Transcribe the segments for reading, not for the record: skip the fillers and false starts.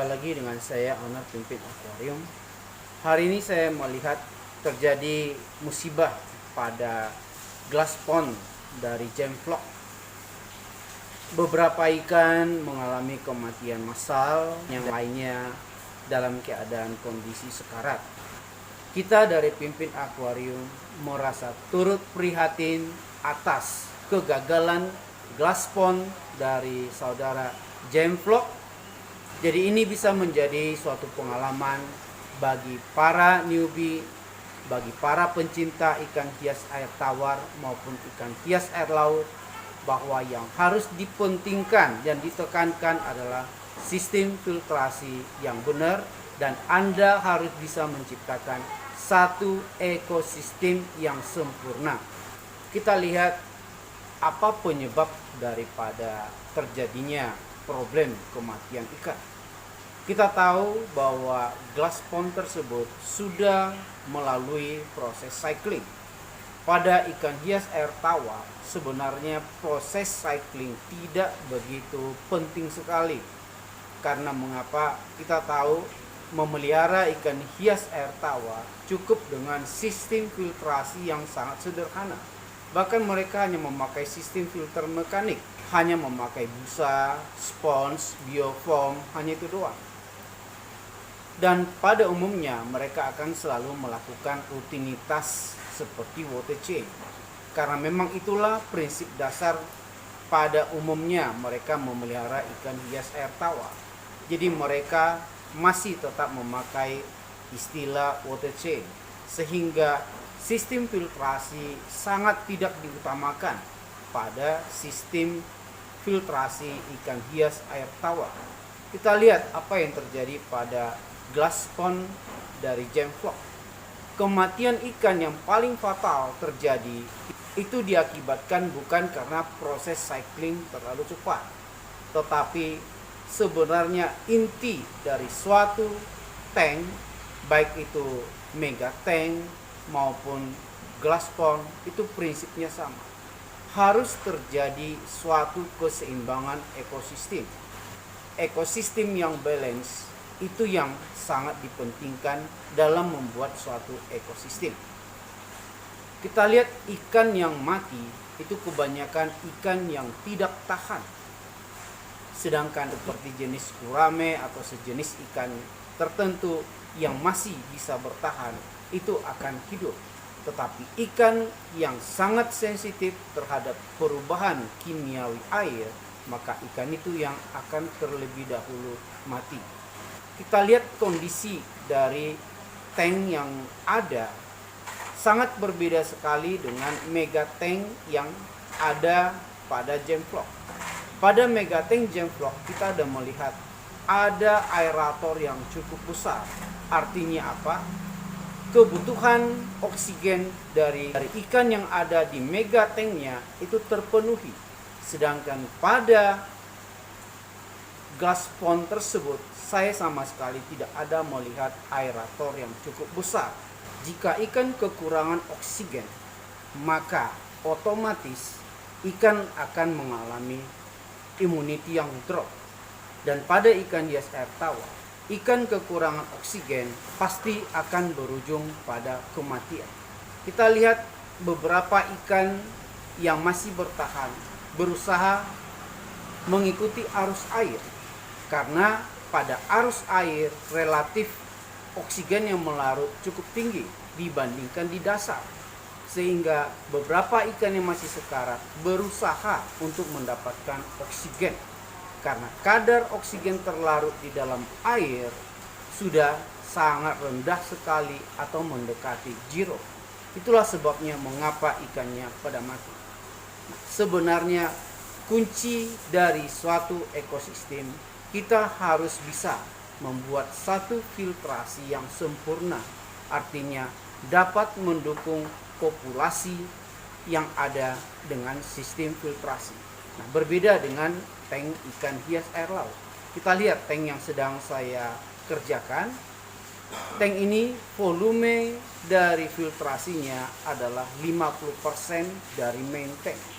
Kembali lagi dengan saya, owner Pimpin Aquarium. Hari ini saya melihat terjadi musibah pada glass pond dari Gemflock. Beberapa ikan mengalami kematian massal, yang lainnya dalam keadaan kondisi sekarat. Kita dari Pimpin Aquarium merasa turut prihatin atas kegagalan glass pond dari saudara Gemflock. Jadi ini bisa menjadi suatu pengalaman bagi para newbie, bagi para pencinta ikan hias air tawar maupun ikan hias air laut, bahwa yang harus dipentingkan dan ditekankan adalah sistem filtrasi yang benar, dan Anda harus bisa menciptakan satu ekosistem yang sempurna. Kita lihat apa penyebab daripada terjadinya problem kematian ikan. Kita tahu bahwa glass pond tersebut sudah melalui proses cycling. Pada ikan hias air tawar, sebenarnya proses cycling tidak begitu penting sekali. Karena mengapa? Kita tahu memelihara ikan hias air tawar cukup dengan sistem filtrasi yang sangat sederhana. Bahkan mereka hanya memakai sistem filter mekanik, hanya memakai busa, spons, biofoam, hanya itu doang. Dan pada umumnya mereka akan selalu melakukan rutinitas seperti water change. Karena memang itulah prinsip dasar pada umumnya mereka memelihara ikan hias air tawar. Jadi mereka masih tetap memakai istilah water change, sehingga sistem filtrasi sangat tidak diutamakan pada sistem filtrasi ikan hias air tawar. Kita lihat apa yang terjadi pada glass pond dari Gemflock. Kematian ikan yang paling fatal terjadi itu diakibatkan bukan karena proses cycling terlalu cepat, tetapi sebenarnya inti dari suatu tank, baik itu mega tank maupun glass pond, itu prinsipnya sama. Harus terjadi suatu keseimbangan ekosistem. Ekosistem yang balance itu yang sangat dipentingkan dalam membuat suatu ekosistem. Kita lihat ikan yang mati itu kebanyakan ikan yang tidak tahan. Sedangkan seperti jenis gurame atau sejenis ikan tertentu yang masih bisa bertahan itu akan hidup. Tetapi ikan yang sangat sensitif terhadap perubahan kimiawi air, maka ikan itu yang akan terlebih dahulu mati. Kita lihat kondisi dari tank yang ada sangat berbeda sekali dengan mega tank yang ada pada Gemflock. Pada mega tank Gemflock kita ada melihat ada aerator yang cukup besar. Artinya apa? Kebutuhan oksigen dari ikan yang ada di mega tanknya itu terpenuhi. Sedangkan pada glass pond tersebut saya sama sekali tidak ada melihat aerator yang cukup besar. Jika ikan kekurangan oksigen, maka otomatis ikan akan mengalami immunity yang drop. Dan pada ikan hias air tawar, ikan kekurangan oksigen pasti akan berujung pada kematian. Kita lihat beberapa ikan yang masih bertahan berusaha mengikuti arus air, karena pada arus air relatif oksigen yang melarut cukup tinggi dibandingkan di dasar, sehingga beberapa ikan yang masih sekarat berusaha untuk mendapatkan oksigen. Karena kadar oksigen terlarut di dalam air sudah sangat rendah sekali atau mendekati zero. Itulah sebabnya mengapa ikannya pada mati. Sebenarnya kunci dari suatu ekosistem, kita harus bisa membuat satu filtrasi yang sempurna. Artinya dapat mendukung populasi yang ada dengan sistem filtrasi. Nah, berbeda dengan tank ikan hias air laut. Kita lihat tank yang sedang saya kerjakan. Tank ini volume dari filtrasinya adalah 50% dari main tank.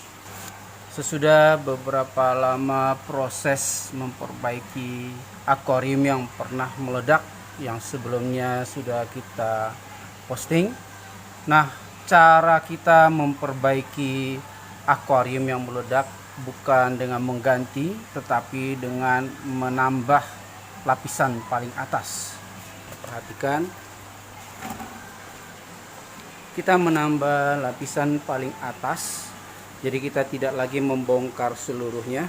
Sesudah beberapa lama proses memperbaiki akuarium yang pernah meledak yang sebelumnya sudah kita posting. Nah, cara kita memperbaiki akuarium yang meledak bukan dengan mengganti, tetapi dengan menambah lapisan paling atas. Perhatikan, kita menambah lapisan paling atas, jadi kita tidak lagi membongkar seluruhnya.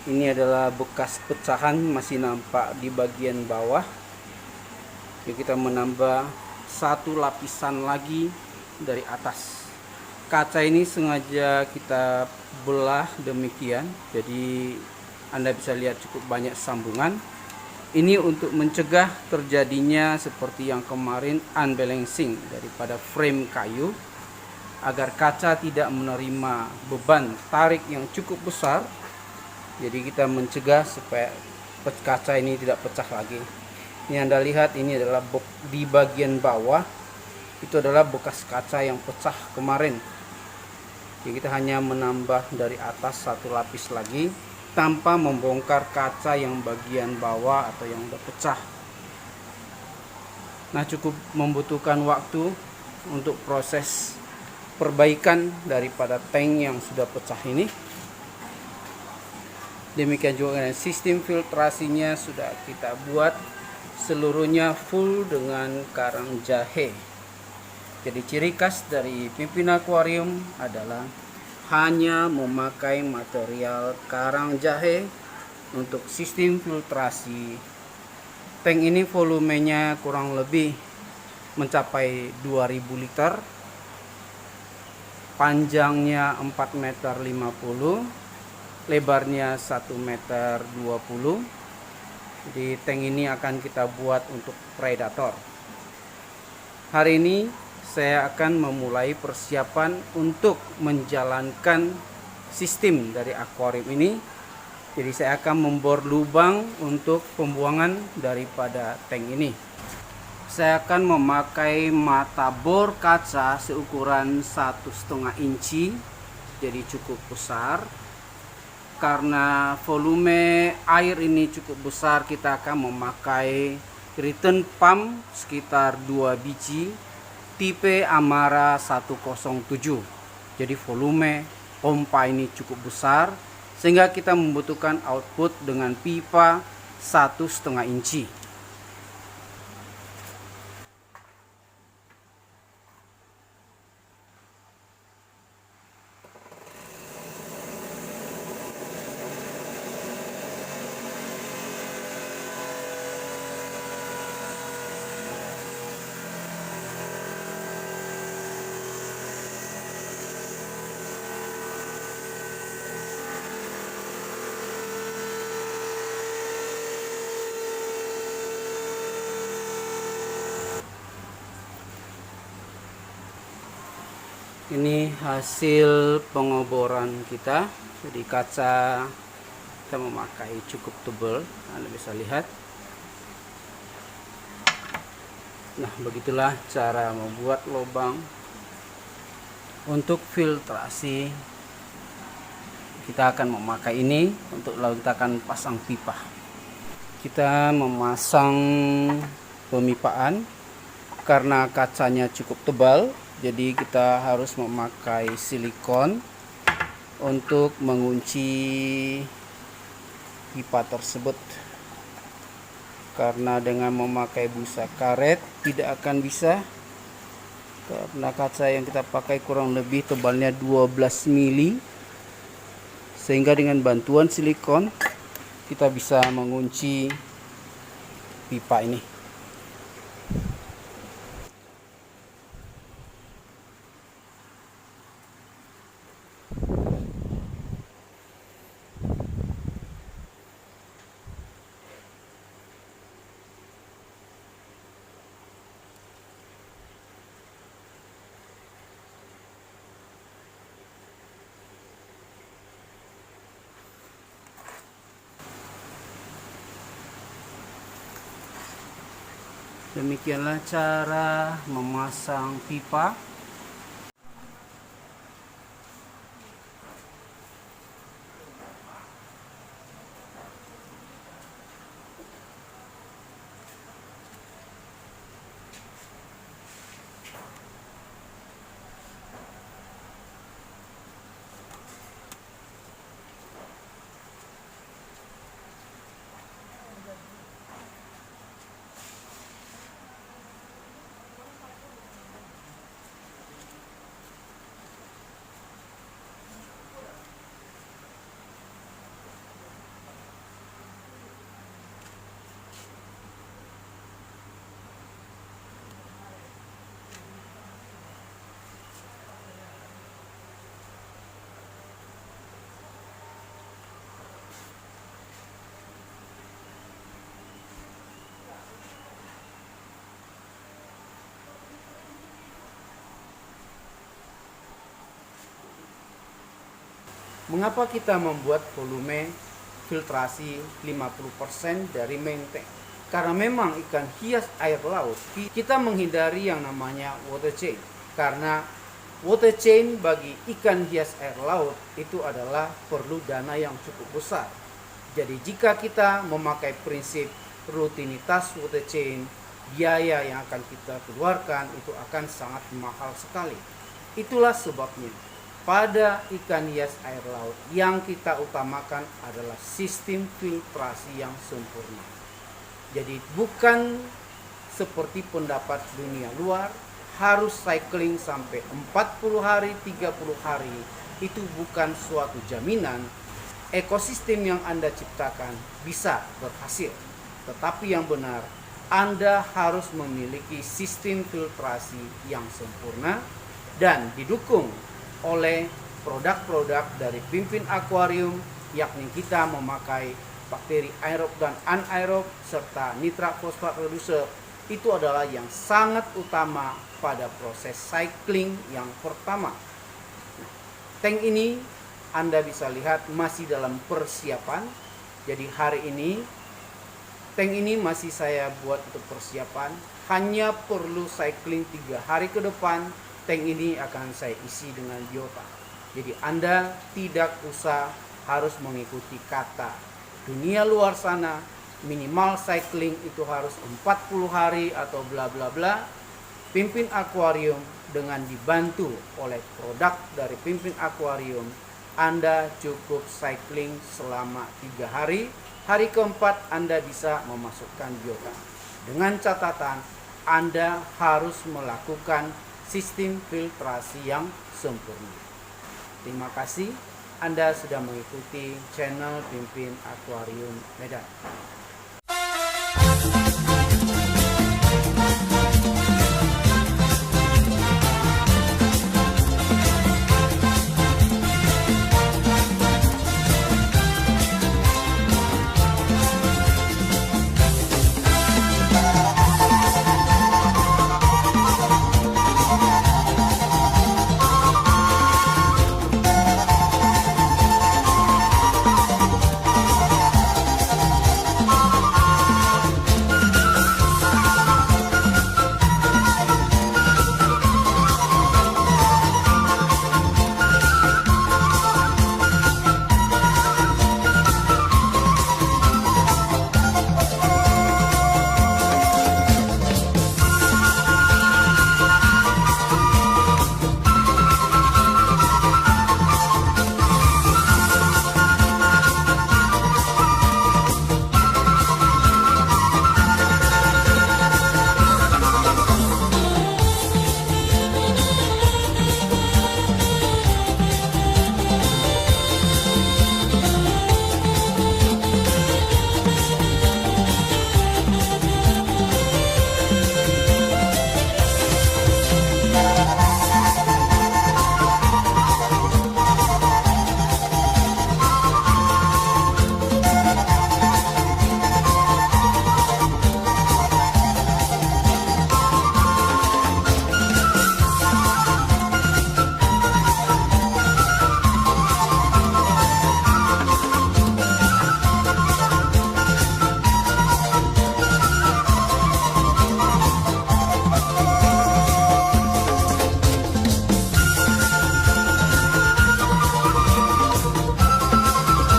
Ini adalah bekas pecahan, masih nampak di bagian bawah. Jadi kita menambah satu lapisan lagi dari atas. Kaca ini sengaja kita belah demikian, jadi Anda bisa lihat cukup banyak sambungan. Ini untuk mencegah terjadinya seperti yang kemarin unbalancing daripada frame kayu, agar kaca tidak menerima beban tarik yang cukup besar. Jadi kita mencegah supaya kaca ini tidak pecah lagi. Ini Anda lihat, ini adalah di bagian bawah, itu adalah bekas kaca yang pecah kemarin. Jadi kita hanya menambah dari atas satu lapis lagi tanpa membongkar kaca yang bagian bawah atau yang udah pecah. Nah, cukup membutuhkan waktu untuk proses perbaikan daripada tank yang sudah pecah ini. Demikian juga dengan sistem filtrasinya sudah kita buat seluruhnya full dengan karang jahe. Jadi ciri khas dari Pimpin Aquarium adalah hanya memakai material karang jahe untuk sistem filtrasi. Tank ini volumenya kurang lebih mencapai 2000 liter. Panjangnya 4,50 meter, lebarnya 1,20 meter. Jadi tank ini akan kita buat untuk predator. Hari ini saya akan memulai persiapan untuk menjalankan sistem dari akuarium ini. Jadi saya akan membor lubang untuk pembuangan daripada tank ini. Saya akan memakai mata bor kaca seukuran 1,5 inci, jadi cukup besar. Karena volume air ini cukup besar, kita akan memakai return pump sekitar 2 biji tipe Amara 107. Jadi volume pompa ini cukup besar sehingga kita membutuhkan output dengan pipa 1,5 inci. Ini hasil pengoboran kita. Jadi kaca kita memakai cukup tebal, Anda bisa lihat. Nah, begitulah cara membuat lubang untuk filtrasi. Kita akan memakai ini untuk letakkan pasang pipa. Kita memasang pemipaan karena kacanya cukup tebal. Jadi kita harus memakai silikon untuk mengunci pipa tersebut. Karena dengan memakai busa karet tidak akan bisa, karena kaca yang kita pakai kurang lebih tebalnya 12 mili. Sehingga dengan bantuan silikon kita bisa mengunci pipa ini. Demikianlah cara memasang pipa. Mengapa kita membuat volume filtrasi 50% dari main tank? Karena memang ikan hias air laut, kita menghindari yang namanya water chain. Karena water chain bagi ikan hias air laut itu adalah perlu dana yang cukup besar. Jadi jika kita memakai prinsip rutinitas water chain, biaya yang akan kita keluarkan itu akan sangat mahal sekali. Itulah sebabnya pada ikan hias air laut yang kita utamakan adalah sistem filtrasi yang sempurna. Jadi bukan seperti pendapat dunia luar, harus cycling sampai 40 hari, 30 hari. Itu bukan suatu jaminan ekosistem yang Anda ciptakan bisa berhasil. Tetapi yang benar, Anda harus memiliki sistem filtrasi yang sempurna dan didukung oleh produk-produk dari Pimpin Aquarium, yakni kita memakai bakteri aerob dan anaerob serta nitrat fosfat reducer. Itu adalah yang sangat utama pada proses cycling yang pertama. Tank ini Anda bisa lihat masih dalam persiapan. Jadi hari ini tank ini masih saya buat untuk persiapan. Hanya perlu cycling 3 hari ke depan, tank ini akan saya isi dengan biota. Jadi Anda tidak usah harus mengikuti kata dunia luar sana, minimal cycling itu harus 40 hari atau bla bla bla. Pimpin Aquarium dengan dibantu oleh produk dari Pimpin Aquarium, Anda cukup cycling selama 3 hari. Hari keempat Anda bisa memasukkan biota. Dengan catatan Anda harus melakukan sistem filtrasi yang sempurna. Terima kasih Anda sudah mengikuti channel Pimpin Aquarium Medan.